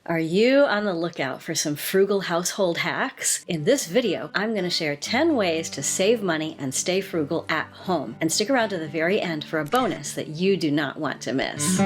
Are you on the lookout for some frugal household hacks? In this video, I'm going to share 10 ways to save money and stay frugal at home. And stick around to the very end for a bonus that you do not want to miss.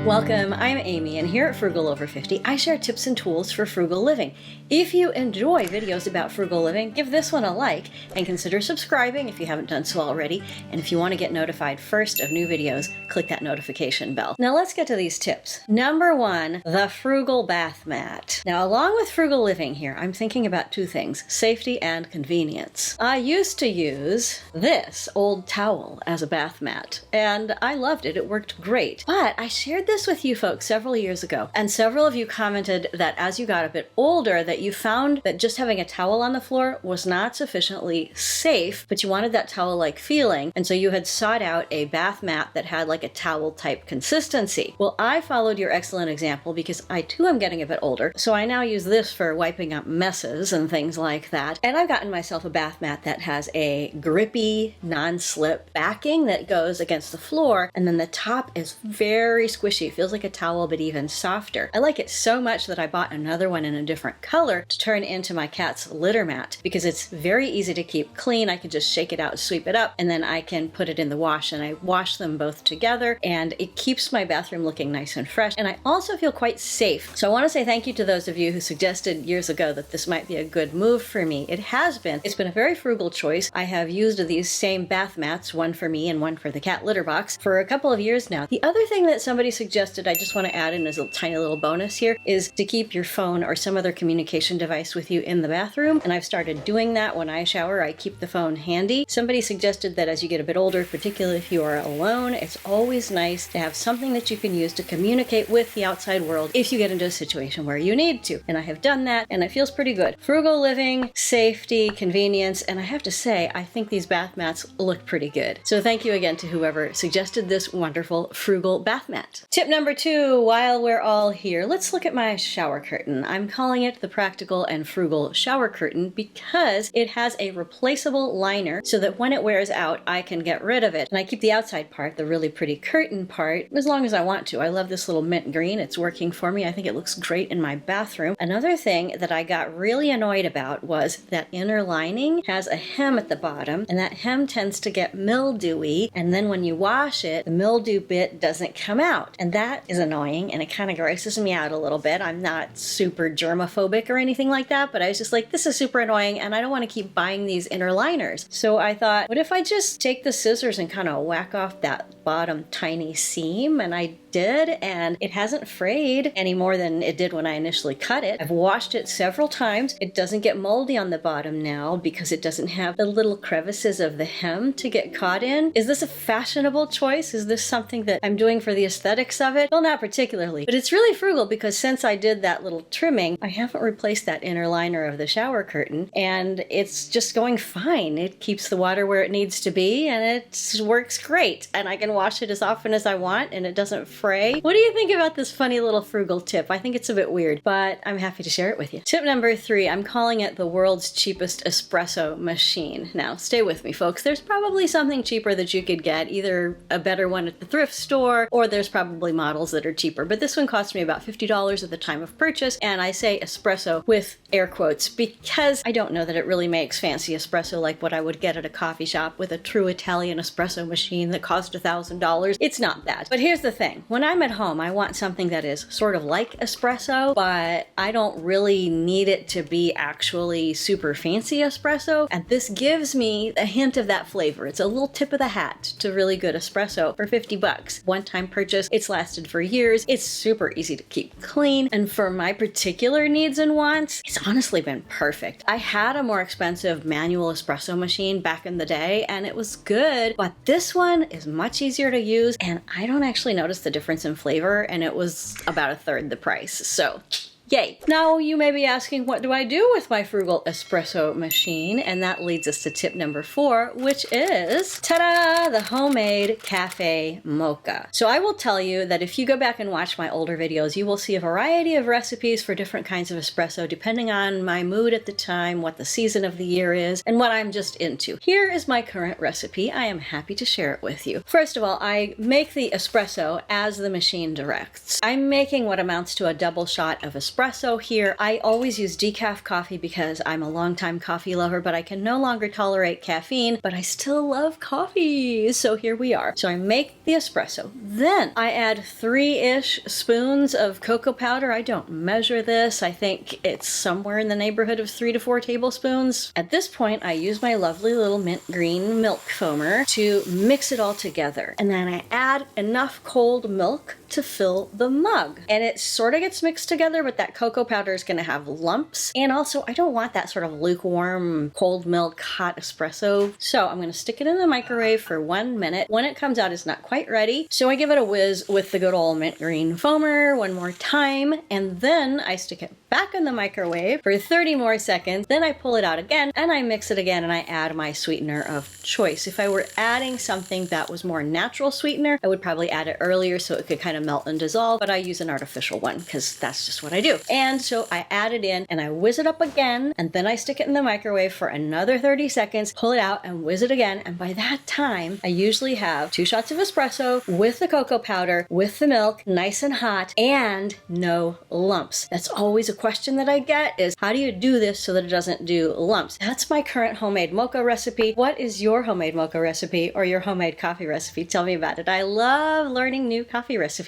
Welcome, I'm Amy, and here at Frugal Over 50, I share tips and tools for frugal living. If you enjoy videos about frugal living, give this one a like, and consider subscribing if you haven't done so already. And if you want to get notified first of new videos, click that notification bell. Now let's get to these tips. Number 1, the frugal bath mat. Now, along with frugal living here, I'm thinking about two things, safety and convenience. I used to use this old towel as a bath mat, and I loved it. It worked great. But I shared this with you folks several years ago, and several of you commented that as you got a bit older that you found that just having a towel on the floor was not sufficiently safe, but you wanted that towel-like feeling, and so you had sought out a bath mat that had like a towel type consistency. Well, I followed your excellent example because I too am getting a bit older, so I now use this for wiping up messes and things like that, and I've gotten myself a bath mat that has a grippy non-slip backing that goes against the floor, and then the top is very squishy. It feels like a towel, but even softer. I like it so much that I bought another one in a different color to turn into my cat's litter mat because it's very easy to keep clean. I can just shake it out, sweep it up, and then I can put it in the wash, and I wash them both together, and it keeps my bathroom looking nice and fresh, and I also feel quite safe. So I want to say thank you to those of you who suggested years ago that this might be a good move for me. It has been. It's been a very frugal choice. I have used these same bath mats, one for me and one for the cat litter box, for a couple of years now. The other thing that somebody suggested I just want to add in as a tiny little bonus here is to keep your phone or some other communication device with you in the bathroom, and I've started doing that when I shower. I keep the phone handy. Somebody suggested that as you get a bit older, particularly if you are alone, it's always nice to have something that you can use to communicate with the outside world if you get into a situation where you need to, and I have done that, and it feels pretty good. Frugal living, safety, convenience, and I have to say, I think these bath mats look pretty good. So thank you again to whoever suggested this wonderful frugal bath mat. Tip number 2, while we're all here, let's look at my shower curtain. I'm calling it the practical and frugal shower curtain because it has a replaceable liner so that when it wears out, I can get rid of it. And I keep the outside part, the really pretty curtain part, as long as I want to. I love this little mint green. It's working for me. I think it looks great in my bathroom. Another thing that I got really annoyed about was that inner lining has a hem at the bottom, and that hem tends to get mildewy, and then when you wash it, the mildew bit doesn't come out. And that is annoying, and it kind of grosses me out a little bit. I'm not super germophobic or anything like that, but I was just like, this is super annoying, and I don't want to keep buying these inner liners. So I thought, what if I just take the scissors and kind of whack off that bottom tiny seam? And I did, and it hasn't frayed any more than it did when I initially cut it. I've washed it several times. It doesn't get moldy on the bottom now because it doesn't have the little crevices of the hem to get caught in. Is this a fashionable choice? Is this something that I'm doing for the aesthetics of it? Well, not particularly, but it's really frugal because since I did that little trimming, I haven't replaced that inner liner of the shower curtain, and it's just going fine. It keeps the water where it needs to be, and it works great, and I can wash it as often as I want, and it doesn't fray. What do you think about this funny little frugal tip? I think it's a bit weird, but I'm happy to share it with you. Tip number 3, I'm calling it the world's cheapest espresso machine. Now, stay with me, folks. There's probably something cheaper that you could get, either a better one at the thrift store, or there's probably models that are cheaper, but this one cost me about $50 at the time of purchase, and I say espresso with air quotes because I don't know that it really makes fancy espresso like what I would get at a coffee shop with a true Italian espresso machine that cost $1,000. It's not that. But here's the thing. When I'm at home, I want something that is sort of like espresso, but I don't really need it to be actually super fancy espresso, and this gives me a hint of that flavor. It's a little tip of the hat to really good espresso for 50 bucks. One-time purchase. It's lasted for years. It's super easy to keep clean, and for my particular needs and wants, it's honestly been perfect. I had a more expensive manual espresso machine back in the day, and it was good, but this one is much easier to use, and I don't actually notice the difference in flavor, and it was about a third the price. So Yay! Now you may be asking, what do I do with my Frugal espresso machine? And that leads us to tip number 4, which is, ta-da, the homemade cafe mocha. So I will tell you that if you go back and watch my older videos, you will see a variety of recipes for different kinds of espresso depending on my mood at the time, what the season of the year is, and what I'm just into. Here is my current recipe. I am happy to share it with you. First of all, I make the espresso as the machine directs. I'm making what amounts to a double shot of espresso here. I always use decaf coffee because I'm a longtime coffee lover, but I can no longer tolerate caffeine, but I still love coffee. So here we are. So I make the espresso. Then I add 3-ish spoons of cocoa powder. I don't measure this. I think it's somewhere in the neighborhood of 3 to 4 tablespoons. At this point, I use my lovely little mint green milk foamer to mix it all together. And then I add enough cold milk to fill the mug. And it sort of gets mixed together, but that cocoa powder is going to have lumps. And also, I don't want that sort of lukewarm, cold milk, hot espresso. So I'm going to stick it in the microwave for 1 minute. When it comes out, it's not quite ready. So I give it a whiz with the good old mint green foamer one more time. And then I stick it back in the microwave for 30 more seconds. Then I pull it out again and I mix it again and I add my sweetener of choice. If I were adding something that was more natural sweetener, I would probably add it earlier so it could kind of melt and dissolve, but I use an artificial one because that's just what I do. And so I add it in and I whiz it up again, and then I stick it in the microwave for another 30 seconds, pull it out and whiz it again. And by that time, I usually have 2 shots of espresso with the cocoa powder, with the milk, nice and hot, and no lumps. That's always a question that I get is, how do you do this so that it doesn't do lumps? That's my current homemade mocha recipe. What is your homemade mocha recipe or your homemade coffee recipe? Tell me about it. I love learning new coffee recipes.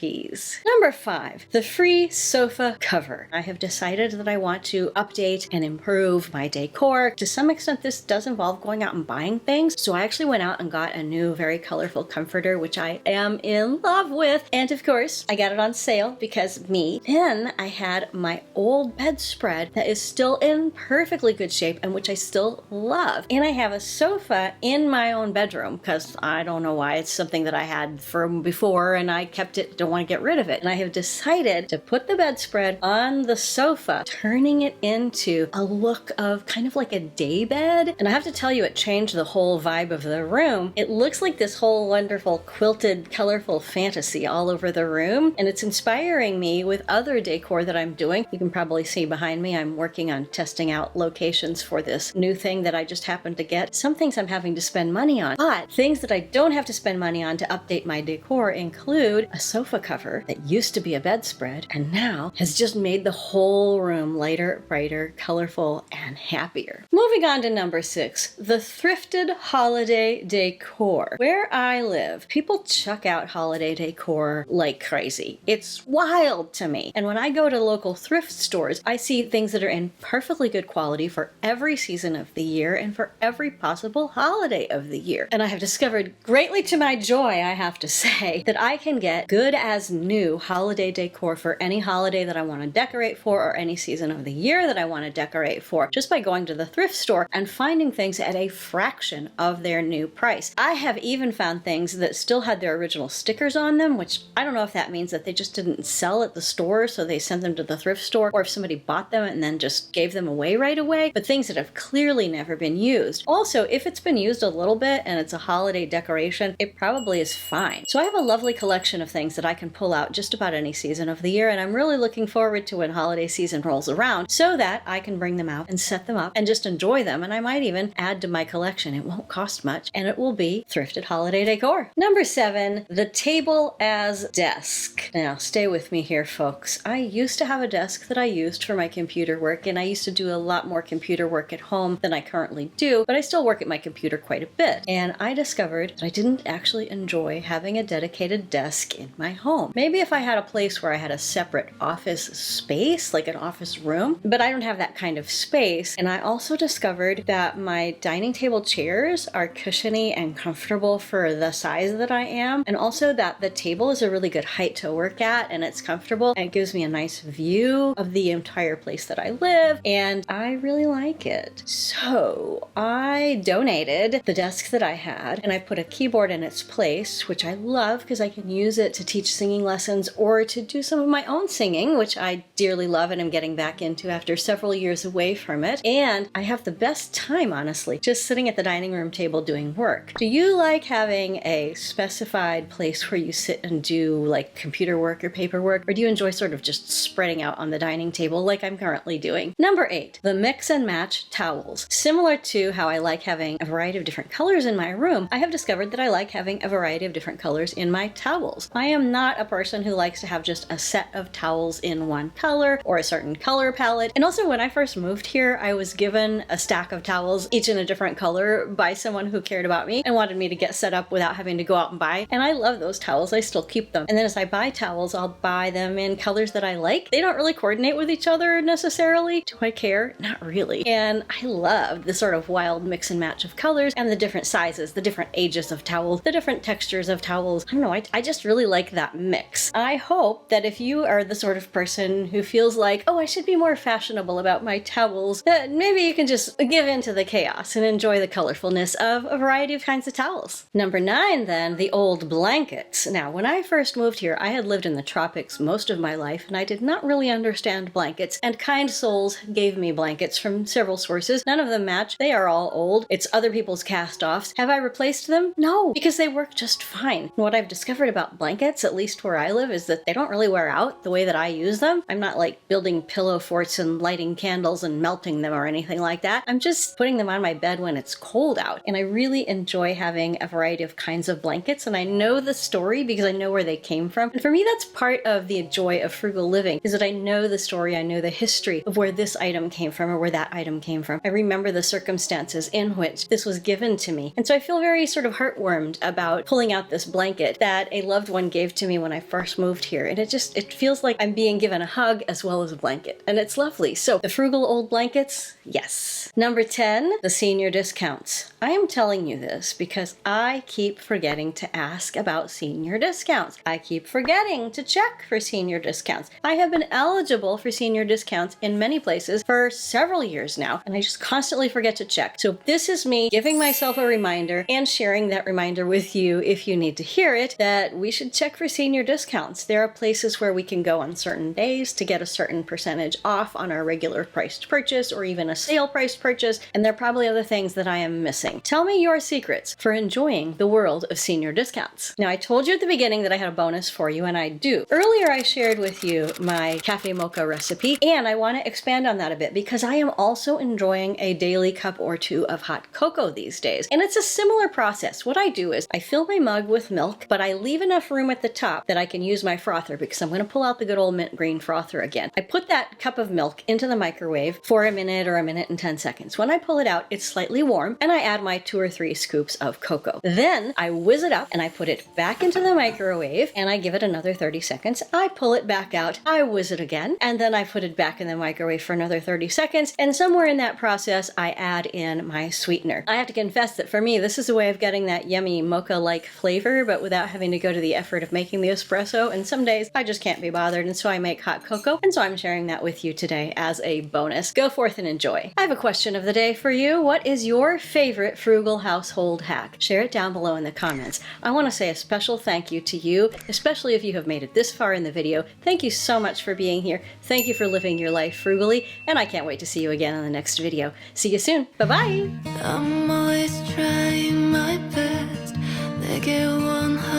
Number 5, the free sofa cover. I have decided that I want to update and improve my decor. To some extent, this does involve going out and buying things. So I actually went out and got a new very colorful comforter, which I am in love with. And of course, I got it on sale because me. Then I had my old bedspread that is still in perfectly good shape and which I still love. And I have a sofa in my own bedroom because I don't know why. It's something that I had from before and I kept it, don't want to get rid of it. And I have decided to put the bedspread on the sofa, turning it into a look of kind of like a day bed. And I have to tell you, it changed the whole vibe of the room. It looks like this whole wonderful quilted, colorful fantasy all over the room. And it's inspiring me with other decor that I'm doing. You can probably see behind me, I'm working on testing out locations for this new thing that I just happened to get. Some things I'm having to spend money on, but things that I don't have to spend money on to update my decor include a sofa cover that used to be a bedspread and now has just made the whole room lighter, brighter, colorful, and happier. Moving on to number 6, the thrifted holiday decor. Where I live, people chuck out holiday decor like crazy. It's wild to me. And when I go to local thrift stores, I see things that are in perfectly good quality for every season of the year and for every possible holiday of the year. And I have discovered, greatly to my joy, I have to say, that I can get good as new holiday decor for any holiday that I want to decorate for or any season of the year that I want to decorate for just by going to the thrift store and finding things at a fraction of their new price. I have even found things that still had their original stickers on them, which I don't know if that means that they just didn't sell at the store, so they sent them to the thrift store, or if somebody bought them and then just gave them away right away, but things that have clearly never been used. Also, if it's been used a little bit and it's a holiday decoration, it probably is fine. So I have a lovely collection of things that I can pull out just about any season of the year, and I'm really looking forward to when holiday season rolls around so that I can bring them out and set them up and just enjoy them, and I might even add to my collection. It won't cost much, and it will be thrifted holiday decor. Number 7, the table as desk. Now, stay with me here, folks. I used to have a desk that I used for my computer work, and I used to do a lot more computer work at home than I currently do, but I still work at my computer quite a bit. And I discovered that I didn't actually enjoy having a dedicated desk in my home. Maybe if I had a place where I had a separate office space, like an office room, but I don't have that kind of space. And I also discovered that my dining table chairs are cushiony and comfortable for the size that I am, and also that the table is a really good height to work at and it's comfortable and it gives me a nice view of the entire place that I live, and I really like it. So I donated the desk that I had and I put a keyboard in its place, which I love because I can use it to teach singing lessons sounds or to do some of my own singing, which I dearly love and am getting back into after several years away from it. And I have the best time, honestly, just sitting at the dining room table doing work. Do you like having a specified place where you sit and do like computer work or paperwork, or do you enjoy sort of just spreading out on the dining table like I'm currently doing? Number 8, the mix and match towels. Similar to how I like having a variety of different colors in my room, I have discovered that I like having a variety of different colors in my towels. I am not a person who likes to have just a set of towels in one color or a certain color palette. And also when I first moved here, I was given a stack of towels, each in a different color, by someone who cared about me and wanted me to get set up without having to go out and buy. And I love those towels. I still keep them. And then as I buy towels, I'll buy them in colors that I like. They don't really coordinate with each other necessarily. Do I care? Not really. And I love the sort of wild mix and match of colors and the different sizes, the different ages of towels, the different textures of towels. I don't know, I just really like that mix. I hope that if you are the sort of person who feels like, oh, I should be more fashionable about my towels, that maybe you can just give in to the chaos and enjoy the colorfulness of a variety of kinds of towels. Number 9 then, the old blankets. Now, when I first moved here, I had lived in the tropics most of my life and I did not really understand blankets, and kind souls gave me blankets from several sources. None of them match. They are all old. It's other people's cast-offs. Have I replaced them? No, because they work just fine. And what I've discovered about blankets, at least where I live, is that they don't really wear out the way that I use them. I'm not like building pillow forts and lighting candles and melting them or anything like that. I'm just putting them on my bed when it's cold out. And I really enjoy having a variety of kinds of blankets, and I know the story because I know where they came from. And for me, that's part of the joy of frugal living, is that I know the story, I know the history of where this item came from or where that item came from. I remember the circumstances in which this was given to me. And so I feel very sort of heartwarmed about pulling out this blanket that a loved one gave to me when I first moved here. And it feels like I'm being given a hug as well as a blanket. And it's lovely. So the frugal old blankets, yes. Number 10, the senior discounts. I am telling you this because I keep forgetting to ask about senior discounts. I keep forgetting to check for senior discounts. I have been eligible for senior discounts in many places for several years now, and I just constantly forget to check. So this is me giving myself a reminder and sharing that reminder with you if you need to hear it, that we should check for senior discounts. There are places where we can go on certain days to get a certain percentage off on our regular priced purchase or even a sale priced purchase, and there are probably other things that I am missing. Tell me your secrets for enjoying the world of senior discounts. Now, I told you at the beginning that I had a bonus for you, and I do. Earlier, I shared with you my cafe mocha recipe, and I want to expand on that a bit because I am also enjoying a daily cup or two of hot cocoa these days. And it's a similar process. What I do is I fill my mug with milk, but I leave enough room at the top that I can use my frother because I'm going to pull out the good old mint green frother again. I put that cup of milk into the microwave for a minute or a minute and 10 seconds. When I pull it out, it's slightly warm, and I add my 2 or 3 scoops of cocoa. Then I whiz it up and I put it back into the microwave and I give it another 30 seconds. I pull it back out, I whiz it again, and then I put it back in the microwave for another 30 seconds. And somewhere in that process, I add in my sweetener. I have to confess that for me, this is a way of getting that yummy mocha-like flavor, but without having to go to the effort of making the espresso. And some days I just can't be bothered, and so I make hot cocoa. And so I'm sharing that with you today as a bonus. Go forth and enjoy. I have a question of the day for you. What is your favorite frugal household hack? Share it down below in the comments. I want to say a special thank you to you, especially if you have made it this far in the video. Thank you so much for being here. Thank you for living your life frugally, and I can't wait to see you again in the next video. See you soon. Bye-bye. I'm always trying my best. 내게 원하는